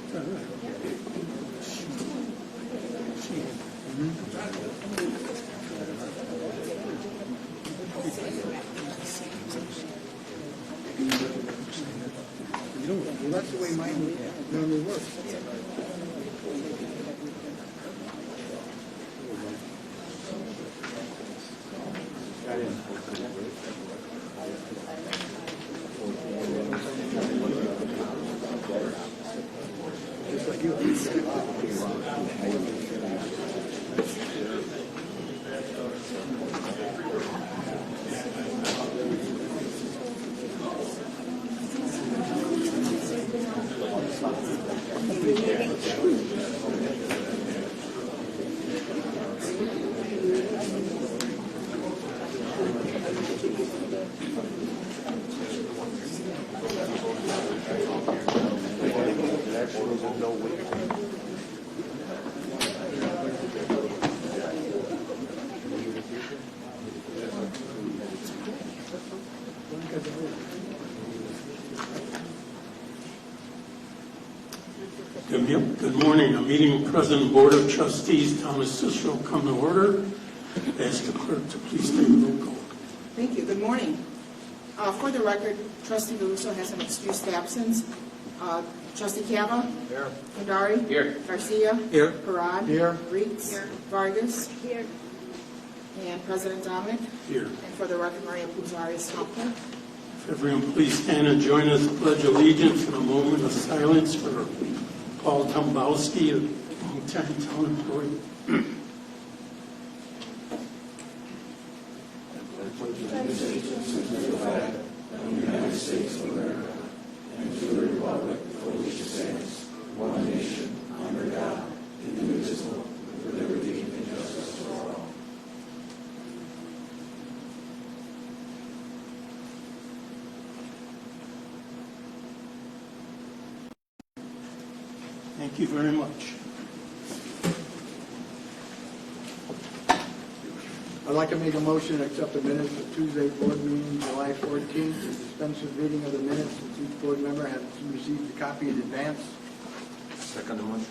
Well, that's the way mine normally works. Just like you. Good morning. A meeting of President Board of Trustees, Thomas Cicero, will come to order. Ask the clerk to please take a roll call. Thank you. Good morning. For the record, Trustee Russo has an excused absence. Trustee Cava? Here. Kodari? Here. Garcia? Here. Parad? Here. Reitz? Here. Vargas? Here. And President Dominic? Here. And for the record, Maria Puzari is not here. If everyone please stand and join us in pledge allegiance in a moment of silence for Paul Dombowski, a longtime town employee. United States of America and to the republic for which it stands, one nation, under God, indivisible, with liberty and justice for all. Thank you very much. I'd like to make a motion to accept the minutes of Tuesday board meeting, July 14th, and dispense with reading of the minutes since each board member has received a copy in advance. Second motion.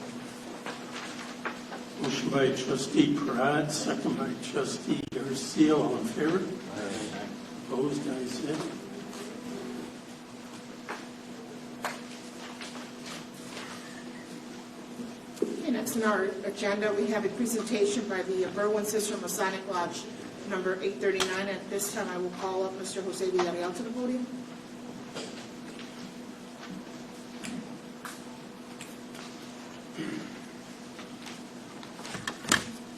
Motion by Trustee Parad, second by Trustee Garcia. All in favor? Opposed? Ayes have it. Okay, next on our agenda, we have a presentation by the Berwyn-Cicero Masonic Lodge, number 839. At this time, I will call up Mr. Jose Villarreal to the podium.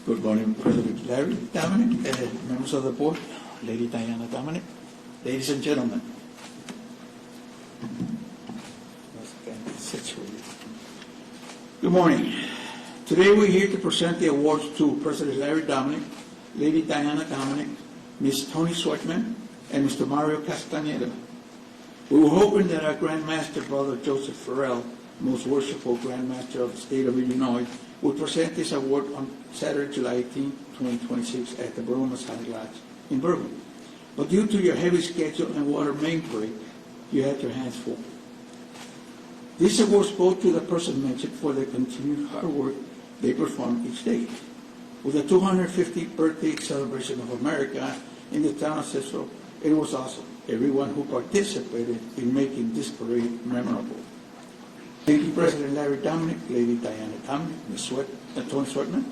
Good morning, President Larry Dominic, members of the board, Lady Diana Dominic, ladies and gentlemen. Good morning. Today we're here to present the awards to President Larry Dominic, Lady Diana Dominic, Ms. Tony Sweatman, and Mr. Mario Castaneda. We were hoping that our Grand Master, Brother Joseph Farrell, most worshipful Grand Master of the state of Illinois, would present this award on Saturday, July 18, 2026 at the Berwyn Masonic Lodge in Berwyn. But due to your heavy schedule and water main break, you had your hands full. These awards go to the person mentioned for the continued hard work they perform each day. With the 250th birthday celebration of America in the town of Cicero, it was awesome. Everyone who participated in making this parade memorable. Thank you, President Larry Dominic, Lady Diana Dominic, Ms. Tony Sweatman,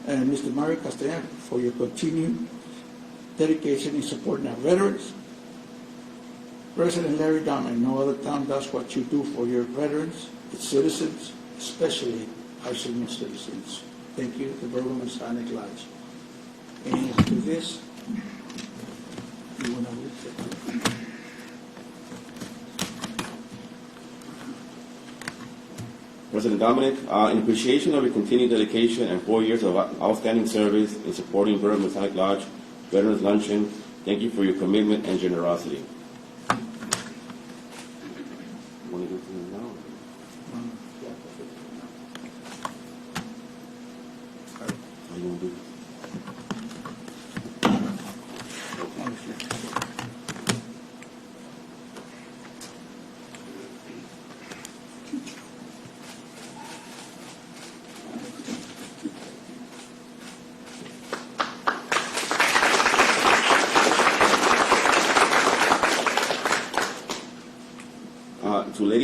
and Mr. Mario Castaneda for your continued dedication in supporting our veterans. President Larry Dominic, no other town does what you do for your veterans, its citizens, especially our senior citizens. Thank you, the Berwyn Masonic Lodge. And to this, you want to read it? President Dominic, in appreciation of your continued dedication and 4 years of outstanding service in supporting Berwyn Masonic Lodge Veterans Luncheon, thank you for your commitment and generosity. Want to go through them now? How you want to do this?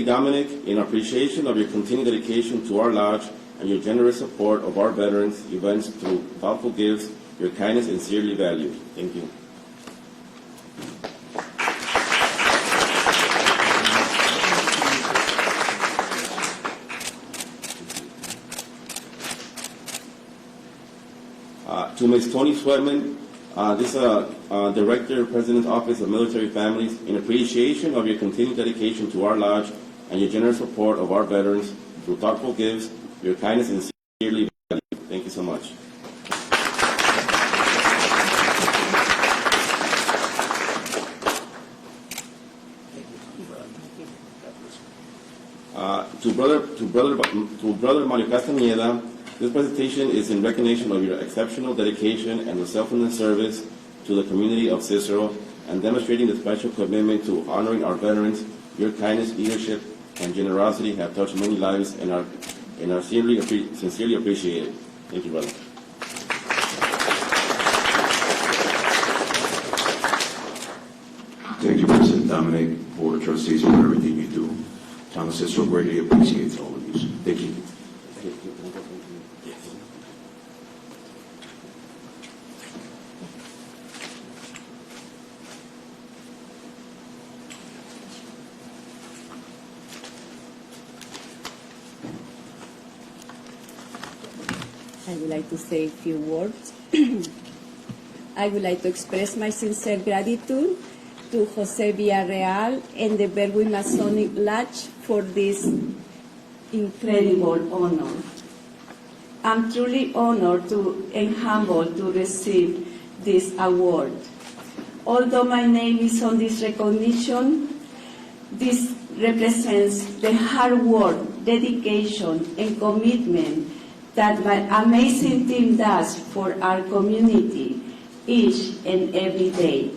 Dominic, in appreciation of your continued dedication to our lodge and your generous support of our veterans events through thoughtful gifts, your kindness is sincerely valued. Thank you. To Ms. Tony Sweatman, this Director, President's Office of Military Families, in appreciation of your continued dedication to our lodge and your generous support of our veterans through thoughtful gifts, your kindness is sincerely valued. Thank you so much. To Brother Mario Castañeda, this presentation is in recognition of your exceptional dedication and selfless service to the community of Cicero and demonstrating the special commitment to honoring our veterans. Your kindness, leadership, and generosity have touched many lives and are sincerely appreciated. Thank you, brother. Thank you, President Dominic, Board of Trustees, for everything you do. Town of Cicero greatly appreciates all of you. Thank you. I would like to say a few words. I would like to express my sincere gratitude to Jose Villarreal and the Berwyn Masonic Lodge for this incredible honor. I'm truly honored and humbled to receive this award. Although my name is on this recognition, this represents the hard work, dedication, and commitment that my amazing team does for our community each and every day.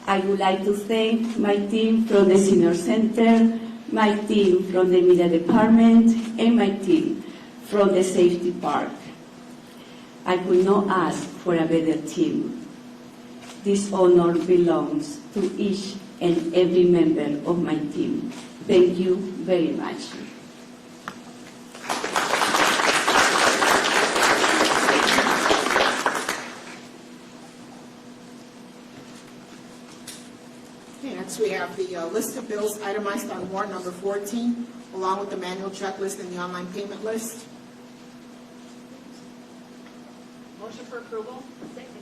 I would like to thank my team from the Senior Center, my team from the Media Department, and my team from the Safety Park. I could not ask for a better team. This honor belongs to each and every member of my team. Thank you very much. Next, we have the list of bills itemized on warrant number 14, along with the manual checklist and the online payment list. Motion for approval? Second.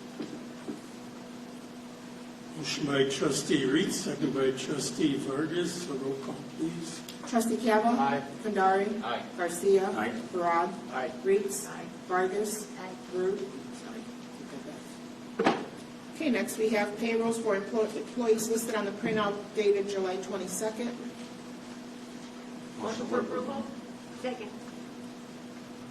Motion by Trustee Reed, second by Trustee Vargas. A roll call, please. Trustee Cava? Aye. Kandari? Aye. Garcia? Aye. Parad? Aye. Reeds? Aye. Vargas? Aye. Rude? Okay, next we have payrolls for employees listed on the printout dated July 22nd. Motion for approval? Second.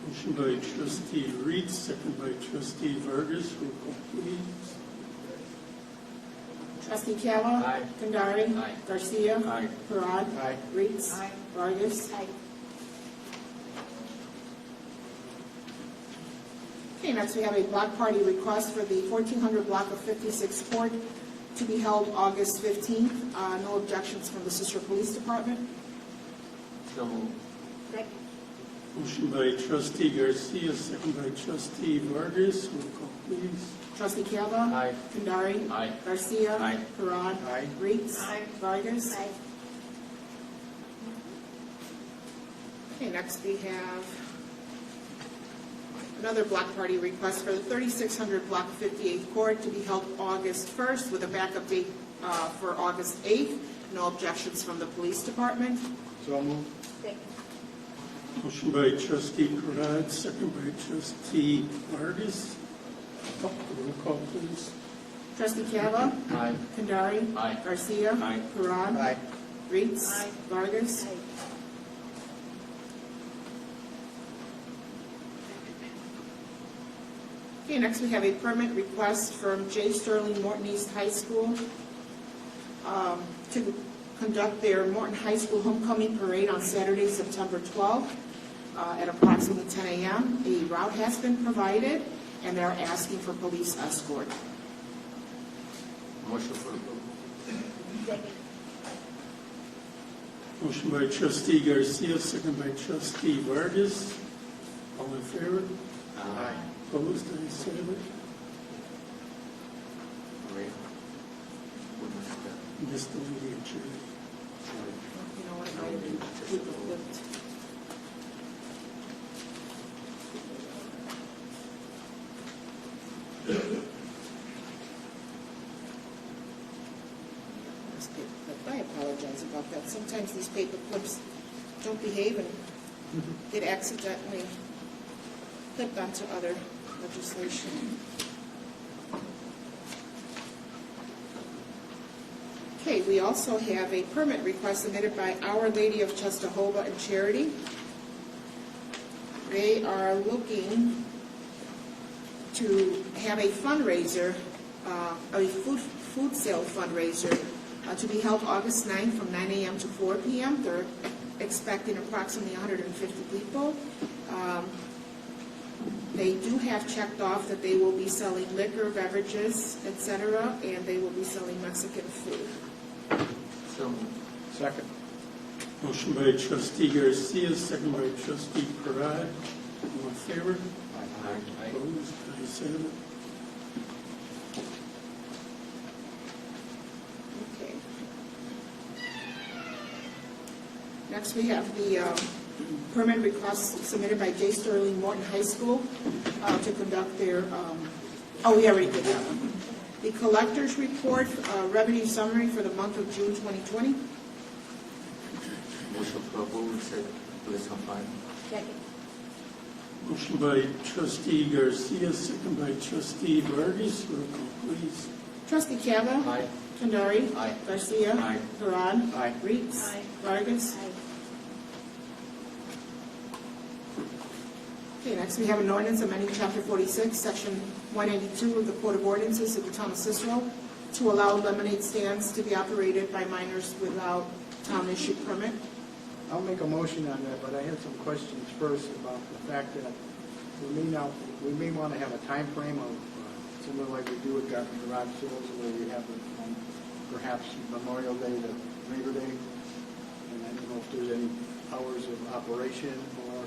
Motion by Trustee Reed, second by Trustee Vargas. Roll call, please. Trustee Cava? Aye. Kandari? Aye. Garcia? Aye. Parad? Aye. Reeds? Aye. Vargas? Aye. Okay, next we have a block party request for the 1400 block of 56 Court to be held August 15th. No objections from the Cicero Police Department. So moved. Second. Motion by Trustee Garcia, second by Trustee Vargas. Roll call, please. Trustee Cava? Aye. Kandari? Aye. Garcia? Aye. Parad? Aye. Reeds? Aye. Vargas? Aye. Okay, next we have another block party request for the 3600 block of 58th Court to be held August 1st with a backup date for August 8th. No objections from the Police Department. So moved. Second. Motion by Trustee Parad, second by Trustee Vargas. Roll call, please. Trustee Cava? Aye. Kandari? Aye. Garcia? Aye. Parad? Aye. Reeds? Aye. Vargas? Aye. Okay, next we have a permit request from J. Sterling Morton East High School to conduct their Morton High School Homecoming Parade on Saturday, September 12th at approximately 10 a.m. A route has been provided, and they're asking for police escort. Motion for approval. Second. Motion by trustee Garcia, second by trustee Vargas. All in favor? Aye. Opposed? Ayes have it. Missed the meeting, Chair. You know what, it might have been flipped. This paper clip, I apologize about that. Sometimes these paper clips don't behave and get accidentally clipped onto other legislation. Okay, we also have a permit request submitted by Our Lady of Czestochowa and Charity. They are looking to have a fundraiser, a food sale fundraiser to be held August 9th from 9 a.m. to 4 p.m. They're expecting approximately 150 people. They do have checked off that they will be selling liquor, beverages, etc., and they will be selling Mexican food. Second. Motion by trustee Garcia, second by trustee Parad. All in favor? Opposed? Ayes have it. Okay. Next, we have the permit request submitted by J. Sterling Morton High School to conduct their, we already did that one. The collector's report, revenue summary for the month of June 2020. Motion for approval, place on file. Second. Motion by trustee Garcia, second by trustee Vargas. Roll call, please. Trustee Cava. Aye. Kendari. Aye. Garcia. Aye. Parad. Aye. Reeds. Aye. Vargas. Aye. Okay, next we have an ordinance amending Chapter 46, Section 182 of the Code of Ordinances of the Town of Cicero to allow lemonade stands to be operated by minors without town-issued permit. I'll make a motion on that, but I had some questions first about the fact that we may want to have a time frame of, similar like we do with garage sales, where we have perhaps Memorial Day to Labor Day, and I don't know if there's any hours of operation, or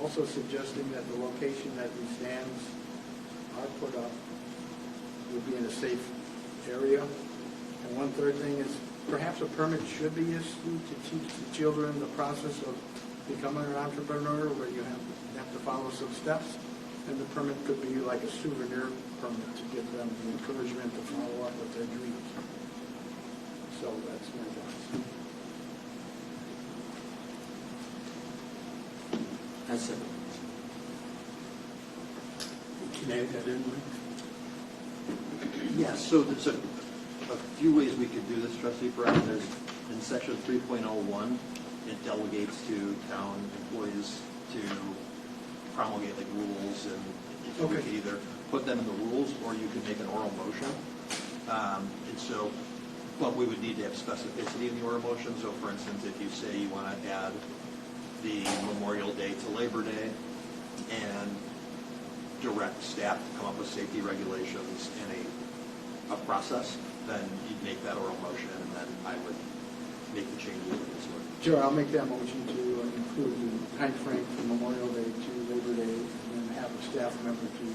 also suggesting that the location that these stands are put up would be in a safe area. And one third thing is, perhaps a permit should be issued to teach the children the process of becoming an entrepreneur, where you have to follow some steps, and the permit could be like a souvenir permit to give them the encouragement to follow up with their dreams. So that's my thoughts. That's it. Can I add that in, Mike? Yeah, so there's a few ways we could do this, Trustee Brown. There's, in Section 3.01, it delegates to town employees to promulgate like rules, and you could either put them in the rules or you could make an oral motion. And so, but we would need to have specificity in the oral motion. So for instance, if you say you want to add the Memorial Day to Labor Day and direct staff to come up with safety regulations in a process, then you'd make that oral motion, and then I would make the changes in this one. Sure, I'll make that motion to include the time frame from Memorial Day to Labor Day, and then have a staff member to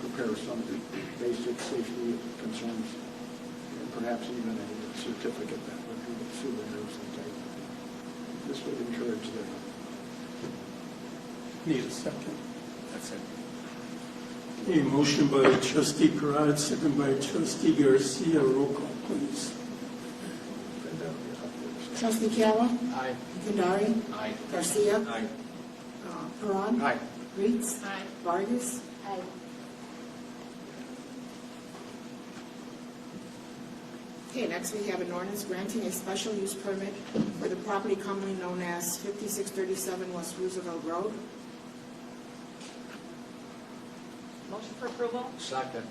prepare some basic safety concerns, and perhaps even a certificate that would be a souvenir of some type. This would encourage them. Need a second. That's it. A motion by trustee Parad, second by trustee Garcia. Roll call, please. Trustee Cava. Aye. Kendari. Aye. Garcia. Aye. Parad. Aye. Reeds. Aye. Vargas. Aye. Okay, next we have an ordinance granting a special use permit for the property commonly known as 5637 West Roosevelt Road. Motion for approval? Second.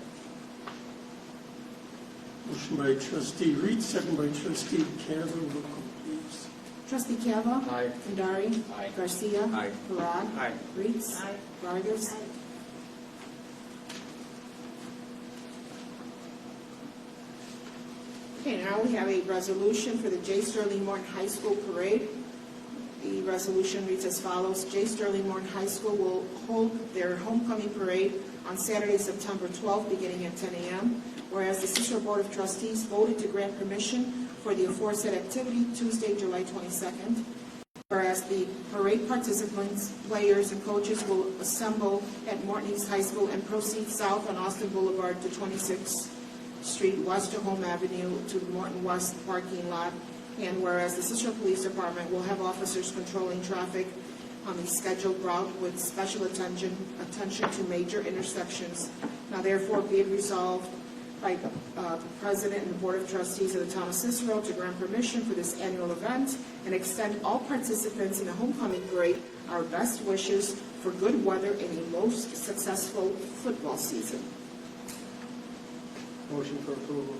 Motion by trustee Reed, second by trustee Cava. Roll call, please. Trustee Cava. Aye. Kendari. Aye. Garcia. Aye. Parad. Aye. Reeds. Aye. Vargas. Aye. Okay, now we have a resolution for the J. Sterling Morton High School Parade. The resolution reads as follows. J. Sterling Morton High School will hold their homecoming parade on Saturday, September 12th, beginning at 10 a.m., whereas the Cicero Board of Trustees voted to grant permission for the aforesaid activity Tuesday, July 22nd, whereas the parade participants, players, and coaches will assemble at Morton East High School and proceed south on Austin Boulevard to 26th Street, west to Home Avenue to the Morton West parking lot, and whereas the Cicero Police Department will have officers controlling traffic on the scheduled route with special attention to major intersections. Now therefore be it resolved by the President and the Board of Trustees of the Town of Cicero to grant permission for this annual event and extend all participants in the homecoming parade our best wishes for good weather and a most successful football season. Motion for approval.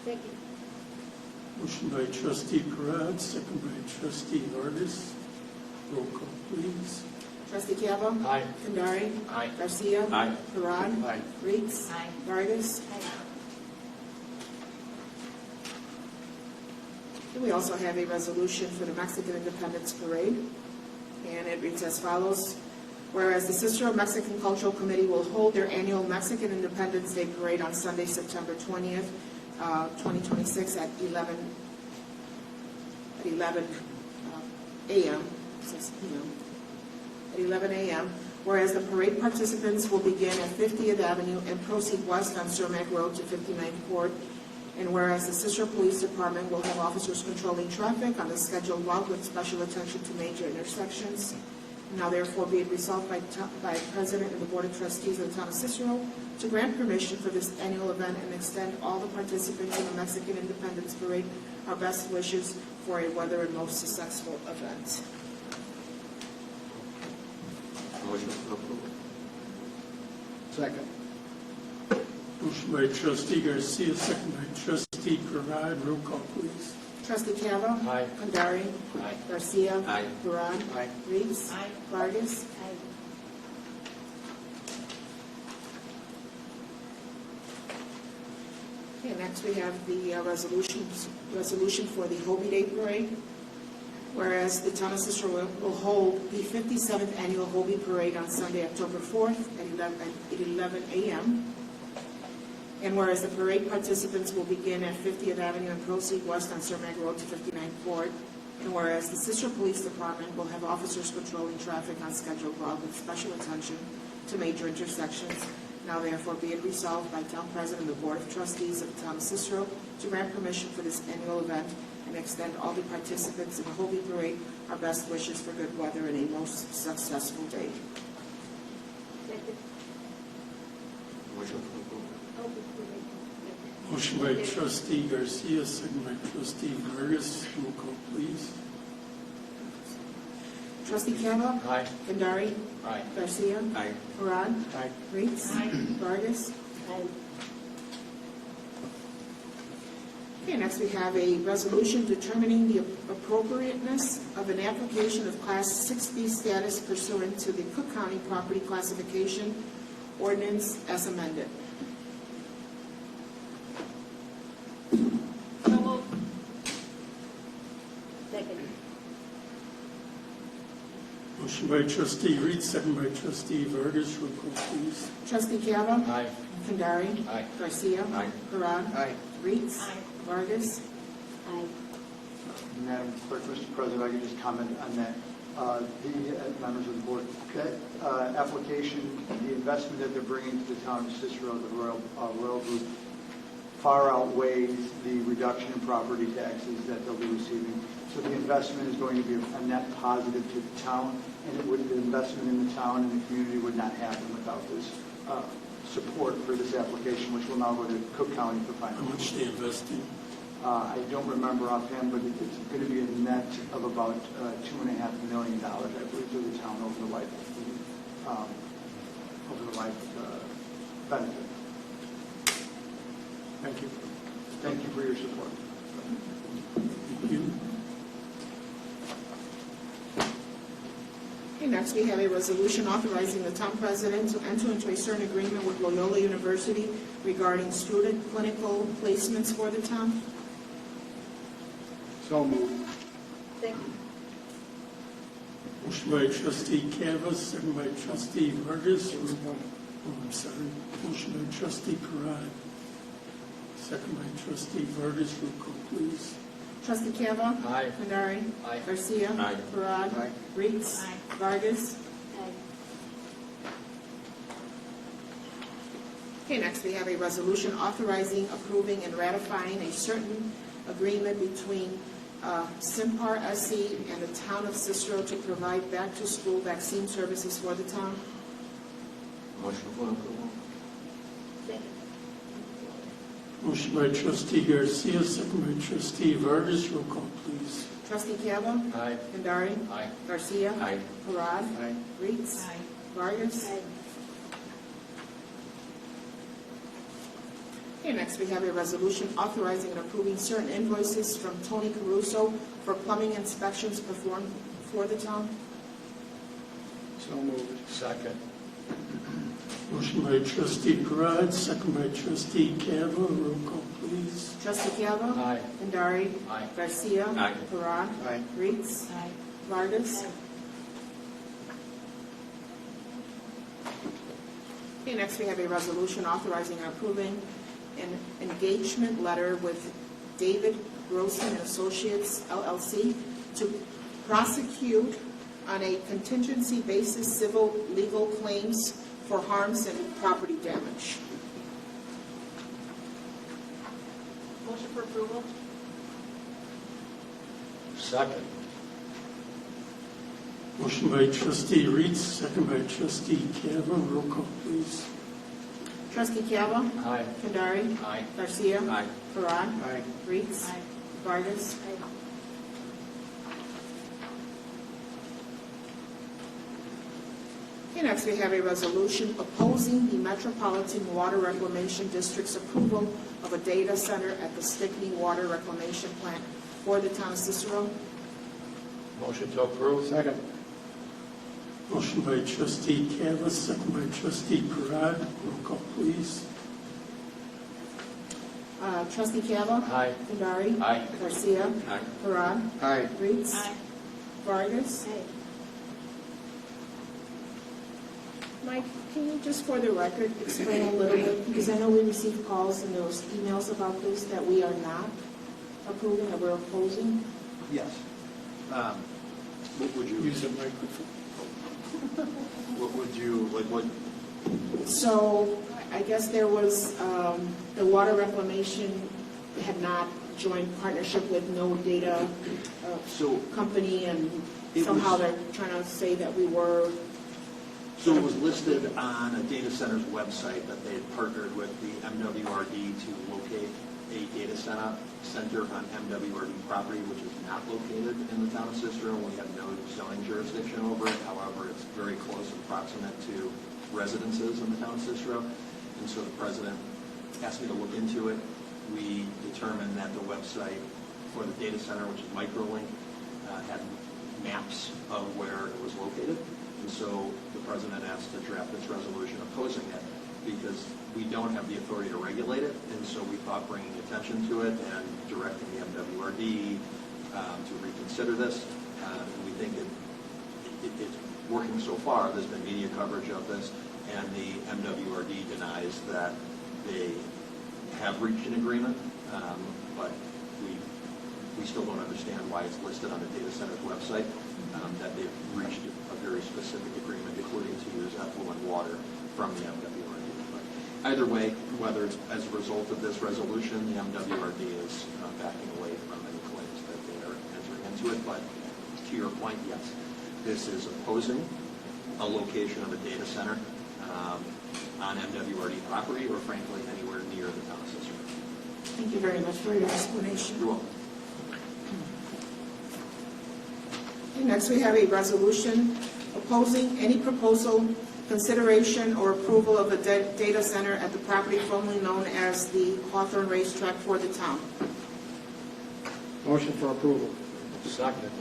Second. Motion by trustee Parad, second by trustee Vargas. Roll call, please. Trustee Cava? Aye. Kandari? Aye. Garcia? Aye. Parad? Aye. Reeds? Aye. Vargas? And we also have a resolution for the Mexican Independence Parade, and it reads as follows. Whereas the Cicero Mexican Cultural Committee will hold their annual Mexican Independence Day Parade on Sunday, September 20th, 2026 at 11 a.m. 6 p.m. at 11 a.m., whereas the parade participants will begin at 50th Avenue and proceed west on Cermak Road to 59th Court, and whereas the Cicero Police Department will have officers controlling traffic on the scheduled route with special attention to major intersections. Now therefore be it resolved by President and the Board of Trustees of the Town of Cicero to grant permission for this annual event and extend all the participants in the Mexican Independence Parade our best wishes for a weather and most successful event. Motion for approval. Second. Motion by trustee Garcia, second by trustee Parad. Roll call, please. Trustee Cava? Aye. Kandari? Aye. Garcia? Aye. Parad? Aye. Reeds? Aye. Vargas? Okay, next we have the resolution for the Hobie Day Parade. Whereas the Town of Cicero will hold the 57th Annual Hobie Parade on Sunday, October 4th at 11 a.m. And whereas the parade participants will begin at 50th Avenue and proceed west on Cermak Road to 59th Court. And whereas the Cicero Police Department will have officers patrolling traffic on scheduled route with special attention to major intersections. Now therefore be it resolved by Town President and the Board of Trustees of the Town of Cicero to grant permission for this annual event and extend all the participants in the Hobie Parade our best wishes for good weather and a most successful day. Second. Motion for approval. Motion by trustee Garcia, second by trustee Vargas. Roll call, please. Trustee Cava? Aye. Kandari? Aye. Garcia? Aye. Parad? Aye. Reeds? Vargas? Okay, next we have a resolution determining the appropriateness of an application of Class 6B status pursuant to the Cook County Property Classification Ordinance as amended. So moved. Second. Motion by trustee Reed, second by trustee Vargas. Roll call, please. Trustee Cava? Aye. Kandari? Aye. Garcia? Aye. Parad? Aye. Reeds? Aye. Vargas? Madam Clerk, Mr. President, I could just comment on that. Members of the board, that application, the investment that they're bringing to the town of Cicero, the Royal Group, far outweighs the reduction in property taxes that they'll be receiving. So the investment is going to be a net positive to the town, and the investment in the town and the community would not happen without this support for this application, which will now go to Cook County for How final. much they investing? I don't remember offhand, but it's going to be a net of about $2.5 million, I believe, to the town over the life benefit. Thank you. Thank you for your support. Thank you. Okay, next we have a resolution authorizing the town president to enter into a certain agreement with Loyola University regarding student clinical placements for the town. So moved. Second. Motion by trustee Cavas, second by trustee Vargas. Oh, I'm sorry. Motion by trustee Parad, second by trustee Vargas. Roll call, please. Trustee Cava? Aye. Condari? Aye. Garcia? Aye. Parad? Aye. Reeds? Vargas? Aye. Okay, next we have a resolution authorizing, approving, and ratifying a certain agreement between Simpar SC and the town of Cicero to provide back-to-school vaccine services for the town. Motion for approval. Second. Motion by trustee Garcia, second by trustee Vargas. Roll call, please. Trustee Cava? Aye. Condari? Aye. Garcia? Aye. Parad? Aye. Reeds? Vargas? Aye. Okay, next we have a resolution authorizing and approving certain invoices from Tony Caruso for plumbing inspections performed for the town. So moved. Second. Motion by trustee Parad, second by trustee Cava. Roll call, please. Trustee Cava? Aye. Condari? Aye. Garcia? Aye. Parad? Aye. Reeds? Vargas? Okay, next we have a resolution authorizing and approving an engagement letter with David Grossman and Associates LLC to prosecute on a contingency basis civil legal claims for harms and property damage. Motion for approval? Second. Motion by trustee Reeds, second by trustee Cava. Roll call, please. Trustee Cava? Aye. Condari? Aye. Garcia? Aye. Parad? Aye. Reeds? Vargas? Okay, next we have a resolution opposing the Metropolitan Water Reclamation District's approval of a data center at the Stickney Water Reclamation Plant for the town of Cicero. Motion to approve. Second. Motion by trustee Cava, second by trustee Parad. Roll call, please. Trustee Cava? Aye. Condari? Aye. Garcia? Aye. Parad? Aye. Reeds? Vargas? Mike, can you just for the record explain a little bit, because I know we received calls and there was emails about this, that we are not approving, that we're opposing? Yes. What would you, Use the microphone. what would you, like what, So I guess there was, the water reclamation had not joined partnership with no data so, company, and It somehow was- they're trying to say that we were, so it was listed on a data center's website that they had partnered with the MWRD to locate a data center on MWRD property, which is not located in the town of Cicero. We have no zoning jurisdiction over it. However, it's very close and proximate to residences in the town of Cicero. And so the president asked me to look into it. We determined that the website for the data center, which is Microlink, had maps of where it was located. And so the president asked to draft this resolution opposing it because we don't have the authority to regulate it. And so we thought bringing attention to it and directing the MWRD to reconsider this. We think it's working so far. There's been media coverage of this, and the MWRD denies that they have reached an agreement, but we still don't understand why it's listed on the data center's website, that they've reached a very specific agreement, including to use effluent water from the MWRD. But either way, whether it's as a result of this resolution, the MWRD is backing away from any claims that they are entering into it. But to your point, yes, this is opposing a location of a data center on MWRD property or frankly anywhere near the town of Cicero. thank you very much for your explanation. You're welcome. Okay, next, we have a resolution opposing any proposal, consideration, or approval of a data center at the property formerly known as the Hawthorne Racetrack for the town. Motion for approval. Second.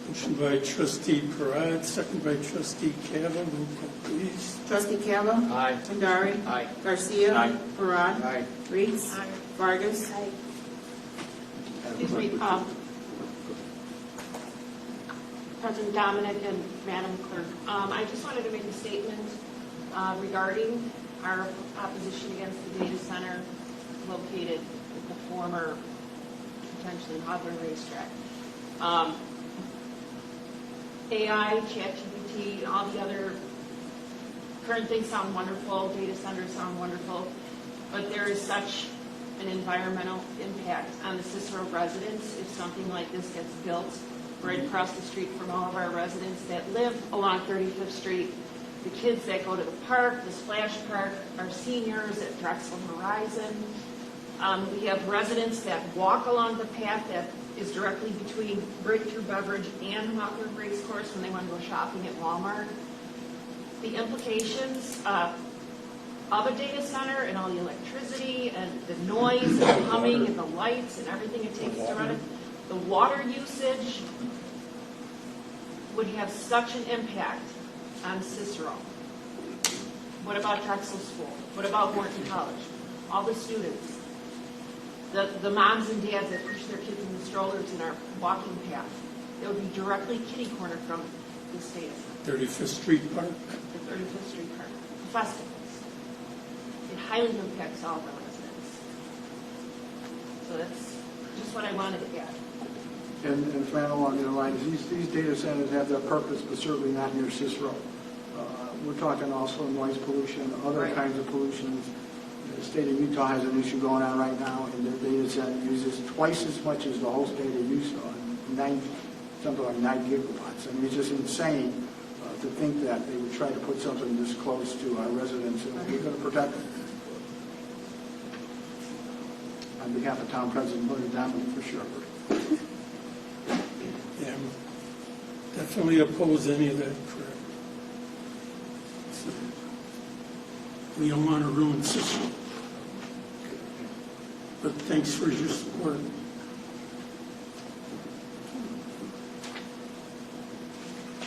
Motion by trustee Parad, second by trustee Cava. Roll call, please. Trustee Cava? Aye. Condari? Aye. Garcia? Aye. Parad? Aye. Reeds? Vargas? Excuse me, President Dominic and Madam Clerk. I just wanted to make a statement regarding our opposition against the data center located at the former, potentially Hawthorne racetrack. AI, ChatGPT, all the other current things sound wonderful, data centers sound wonderful, but there is such an environmental impact on the Cicero residents if something like this gets built right across the street from all of our residents that live along 35th Street, the kids that go to the park, the splash park, our seniors at Drexel Horizon. We have residents that walk along the path that is directly between Breakthrough Beverage and Hawthorne Racecourse when they want to go shopping at Walmart. The implications of a data center and all the electricity and the noise and the humming and the lights and everything it takes to run it, the water usage would have such an impact on Cicero. What about Drexel School? What about Morton College? All the students, the moms and dads that push their kids in the strollers in our walking path. They would be directly kitty corner from this data center. 35th Street Park. The 35th Street Park. The festivals. It highly impacts all of our residents. So that's just what I wanted to add. And plan along the lines, these data centers have their purpose, but certainly not near Cicero. We're talking also noise pollution, other Right. kinds of pollutions. The state of Utah has an issue going on right now, and their data center uses twice as much as the whole state of Utah, something like 9 gigawatts. I mean, it's just insane to think that they would try to put something this close to our residents, and we're going to protect them. On behalf of Town President President Dominic, for sure. Yeah, definitely oppose any of that crap. So, we don't want to ruin Cicero. But thanks for your support.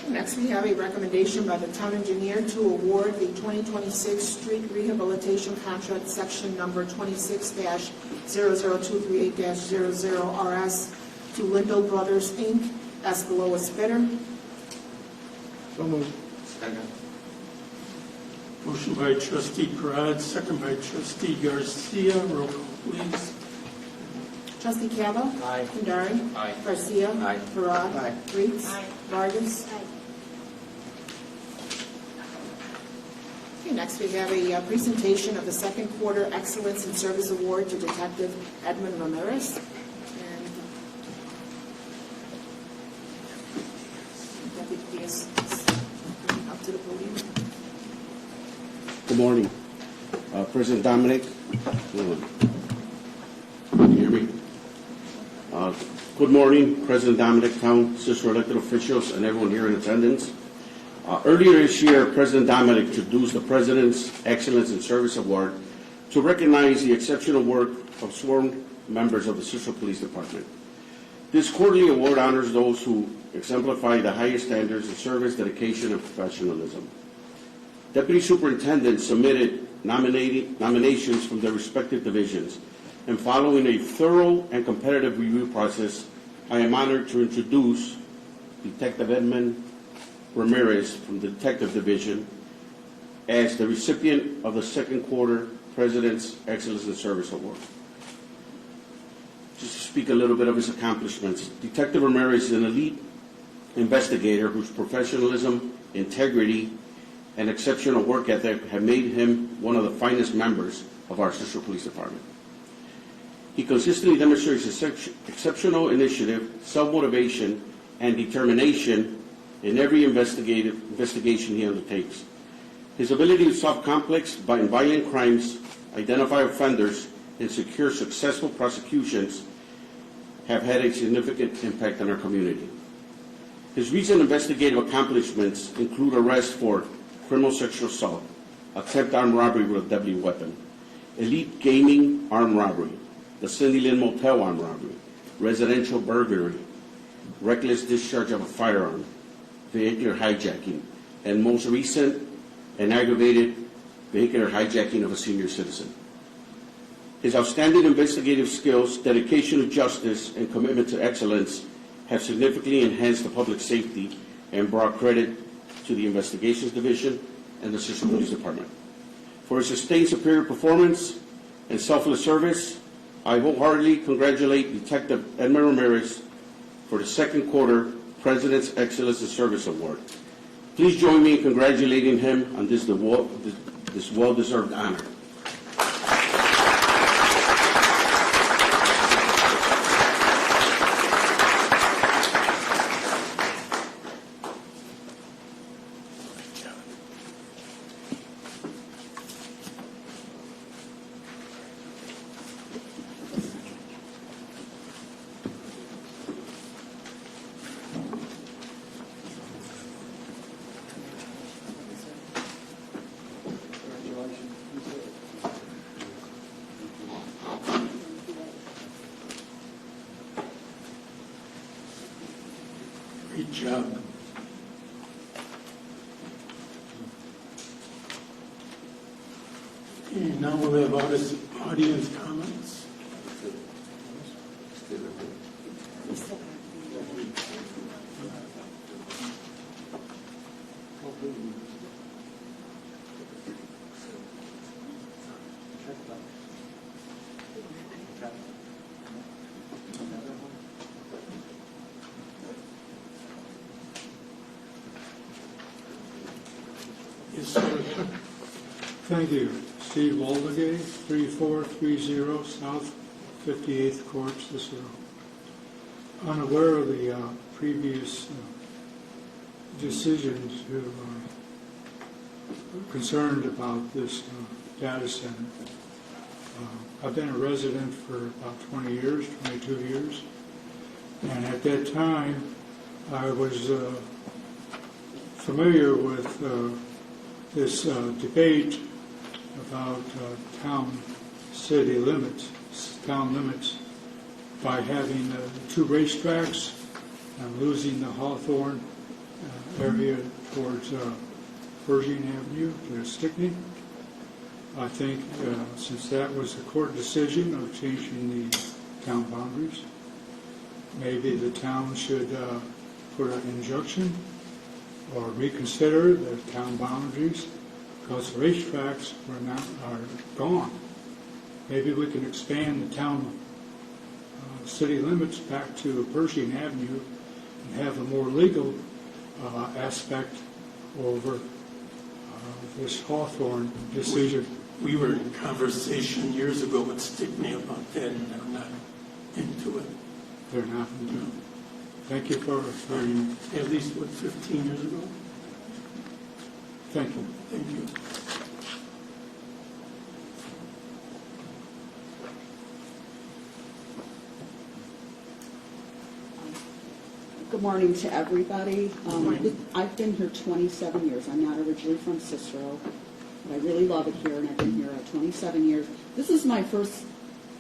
Next, we have a recommendation by the town engineer to award the 2026 street rehabilitation contract section number 26-00238-00RS to Lindell Brothers, Inc. as the lowest bidder. So moved. Second. Motion by trustee Parad, second by trustee Garcia. Roll call, please. Trustee Cava? Aye. Kandari? Aye. Garcia? Aye. Parad? Aye. Reeds? Aye. Vargas? Okay, next we have a presentation of the second quarter Excellence in Service Award to Detective Edmund Ramirez. And Deputy Diaz is up to the podium. Good morning. President Dominic, can you hear me? Good morning, President Dominic, Town, Cicero elected officials, and everyone here in attendance. Earlier this year, President Dominic introduced the President's Excellence in Service Award to recognize the exceptional work of sworn members of the Cicero Police Department. This quarterly award honors those who exemplify the highest standards of service, dedication, and professionalism. Deputy Superintendents submitted nominations from their respective divisions, and following a thorough and competitive review process, I am honored to introduce Detective Edmund Ramirez from the Detective Division as the recipient of the second quarter President's Excellence in Service Award. Just to speak a little bit of his accomplishments, Detective Ramirez is an elite investigator whose professionalism, integrity, and exceptional work ethic have made him one of the finest members of our Cicero Police Department. He consistently demonstrates exceptional initiative, self-motivation, and determination in every investigation he undertakes. His ability to solve complex and violent crimes, identify offenders, and secure successful prosecutions have had a significant impact on our community. His recent investigative accomplishments include arrests for criminal sexual assault, attempted armed robbery with a deadly weapon, elite gaming armed robbery, the Cindy Lynn Motel armed robbery, residential burglary, reckless discharge of a firearm, vehicular hijacking, and most recent, an aggravated vehicular hijacking of a senior citizen. His outstanding investigative skills, dedication to justice, and commitment to excellence have significantly enhanced the public safety and brought credit to the Investigations Division and the Cicero Police Department. For his sustained superior performance and selfless service, I wholeheartedly congratulate Detective Edmund Ramirez for the second quarter President's Excellence in Service Award. Please join me in congratulating him on this well-deserved honor. Great job. Okay, now we'll have audience comments. Yes, sir. Thank you. Steve Waldegay, 3430 South 58th Court, Cicero. Unaware of the previous decisions who are concerned about this data center. I've been a resident for about 20 years, 22 years, and at that time I was familiar with this debate about town limits by having two racetracks and losing the Hawthorne area towards Pershing Avenue to Stickney. I think since that was a court decision of changing the town boundaries, maybe the town should put an injunction or reconsider the town boundaries, because racetracks are gone. Maybe we can expand the town city limits back to Pershing Avenue and have a more legal aspect over this Hawthorne decision. We were in conversation years ago with Stickney about that, and they're not into it. They're not. Thank you for hearing. At least, 15 years ago? Thank you. Thank you. Good morning to everybody. I've been here 27 years. I'm not originally from Cicero, but I really love it here, and I've been here 27 years. This is my first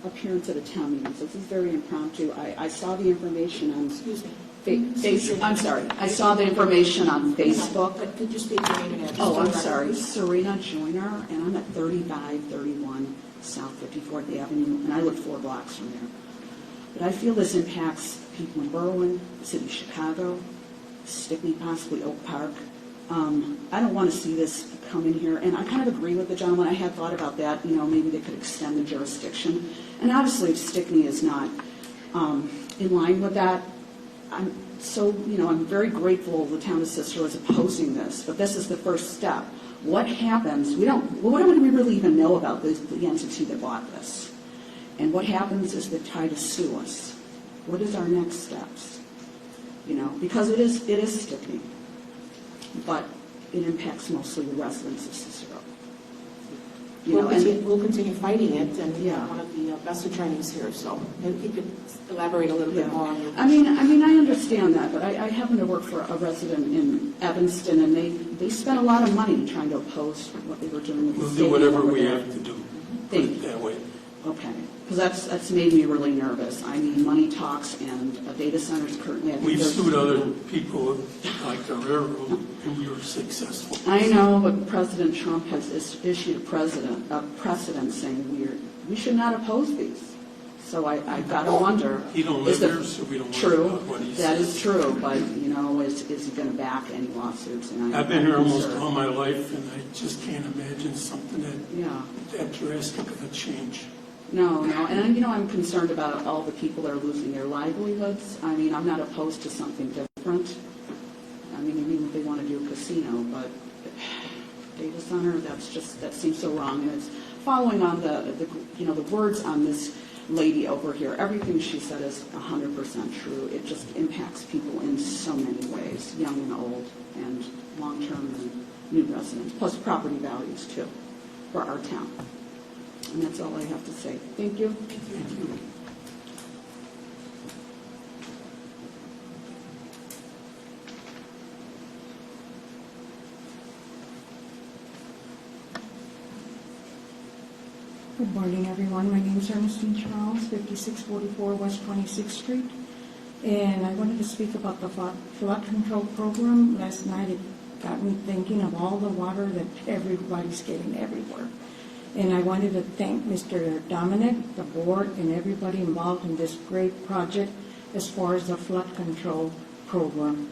appearance at a town meeting, so this is very impromptu. I saw the information on... Excuse me. I'm sorry. I saw the information on Facebook. But could you speak your name and address? Oh, I'm sorry. Serena Joyner, and I'm at 3531 South 54th Avenue, and I live 4 blocks from there. But I feel this impacts people in Berwyn, the city of Chicago, Stickney, possibly Oak Park. I don't want to see this come in here, and I kind of agree with the gentleman. I had thought about that, maybe they could extend the jurisdiction. And obviously, if Stickney is not in line with that, I'm very grateful the town of Cicero is opposing this, but this is the first step. What happens? What do we really even know about the entity that bought this? And what happens is they try to sue us. What is our next steps? Because it is Stickney, but it impacts mostly the residents of Cicero. We'll continue fighting it, and Yeah. one of the best attorneys here, so maybe you could elaborate a little bit more on your... I mean, I understand that, but I happen to work for a resident in Evanston, and they spent a lot of money trying to oppose what they were doing with the We'll stadium do whatever over we there. have to do. Thank Put it you. that way. Okay, because that's made me really nervous. I mean, money talks, and a data center is currently... We've sued other people like the railroad, and we were successful. I know, but President Trump has issued a precedent saying we should not oppose these. So I gotta wonder. He don't is live the- there, so we don't worry True, about what he that says. is true, but, you know, is he gonna back any lawsuits? And I've been here almost concerned. all my life, and I just can't imagine something Yeah. that drastic of a change. No, and you know, I'm concerned about all the people that are losing their livelihoods. I mean, I'm not opposed to something different. I mean, even if they want to do a casino, but data center, that seems so wrong. And it's following on the words on this lady over here. Everything she said is 100% true. It just impacts people in so many ways, young and old, and long-term and new residents, plus property values too, for our town. And that's all I have to say. Thank you. Thank you. Good morning, everyone. My name is Ernestine Charles, 5644 West 26th Street. And I wanted to speak about the flood control program. Last night it got me thinking of all the water that everybody's getting everywhere. And I wanted to thank Mr. Dominic, the board, and everybody involved in this great project as far as the flood control program.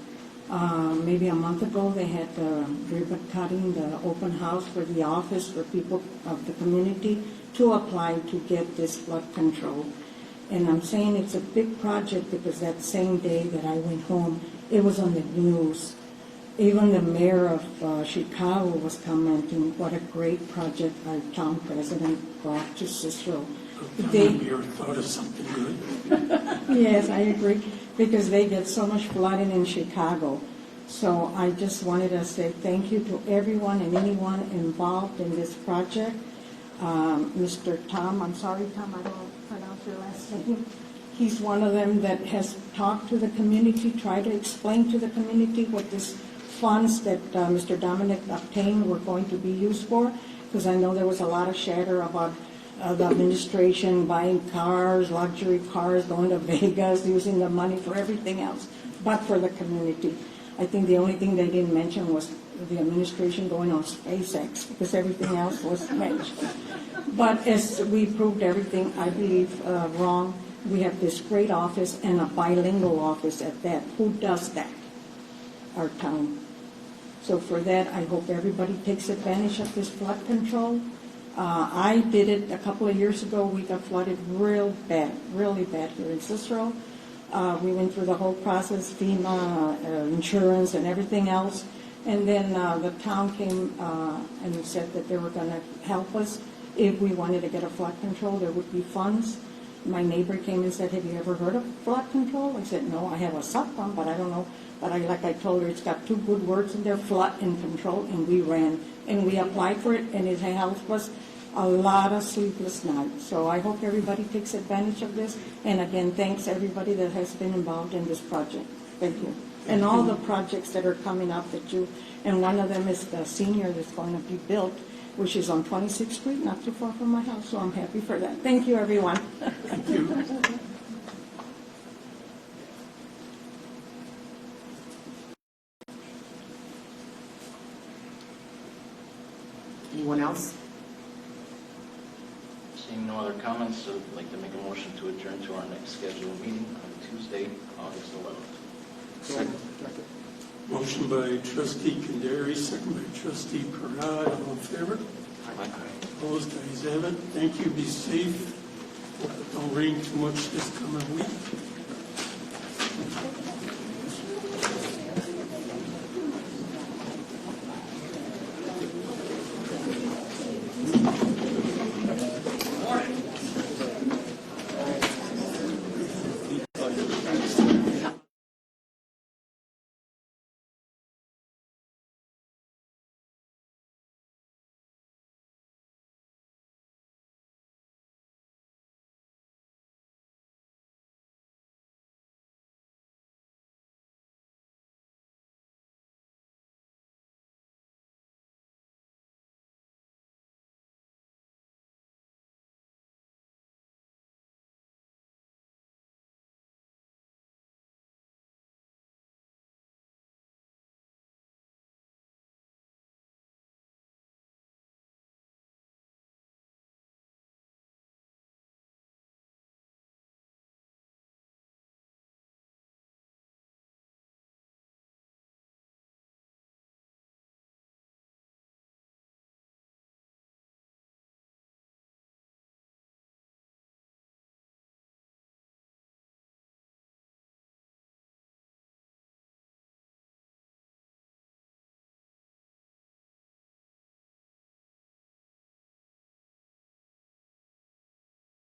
Maybe a month ago, they had the ribbon cutting, the open house for the office for people of the community to apply to get this flood control. And I'm saying it's a big project because that same day that I went home, it was on the news. Even the mayor of Chicago was commenting what a great project our town president brought to Cicero. The mayor thought of something good. Yes, I agree, because they get so much flooding in Chicago. So I just wanted to say thank you to everyone and anyone involved in this project. Mr. Tom, I'm sorry, Tom, I don't pronounce your last name. He's one of them that has talked to the community, tried to explain to the community what this funds that Mr. Dominic obtained were going to be used for, because I know there was a lot of chatter about the administration buying cars, luxury cars, going to Vegas, using the money for everything else, but for the community. I think the only thing they didn't mention was the administration going on SpaceX, because everything else was mentioned. But as we proved everything, I believe, wrong, we have this great office and a bilingual office at that. Who does that? Our town. So for that, I hope everybody takes advantage of this flood control. I did it a couple of years ago. We got flooded real bad, really bad here in Cicero. We went through the whole process, FEMA, insurance, and everything else. And then the town came and said that they were going to help us. If we wanted to get a flood control, there would be funds. My neighbor came and said, "Have you ever heard of flood control?" I said, "No, I have a sub fund, but I don't know." But like I told her, it's got two good words in there, flood and control, and we ran. And we applied for it, and it helped us a lot of sleepless nights. So I hope everybody takes advantage of this. And again, thanks everybody that has been involved in this project. Thank you. And all the projects that are coming up and one of them is the senior that's going to be built, which is on 26th Street, not too far from my house, so I'm happy for that. Thank you, everyone. Thank you. Anyone else? Seeing no other comments, I'd like to make a motion to adjourn to our next scheduled meeting on Tuesday, August 11th. Motion by trustee Kandari, second by trustee Parad. All in favor? Opposed? Ayes have it. Thank you. Be safe. Hope it don't rain too much this coming week.